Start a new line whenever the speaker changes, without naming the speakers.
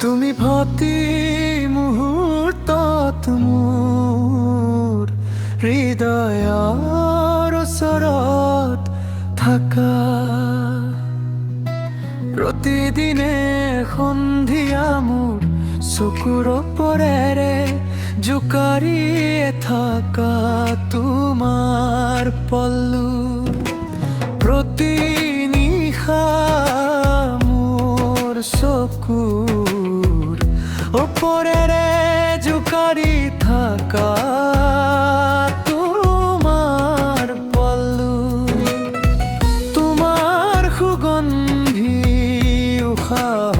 তুমি প্ৰতি মুহূৰ্তত মোৰ হৃদয়ৰ ওচৰত থাকা। প্ৰতিদিনে সন্ধিয়া মোৰ চকুৰ ওপৰেৰে জোকাৰিয়ে থাকা তোমাৰ পল্লু। প্ৰতি নিশা মোৰ চকুৰ ওপৰেৰে জোকাৰি থাকা তোমাৰ পল্লু। তোমাৰ সুগন্ধি উশাহ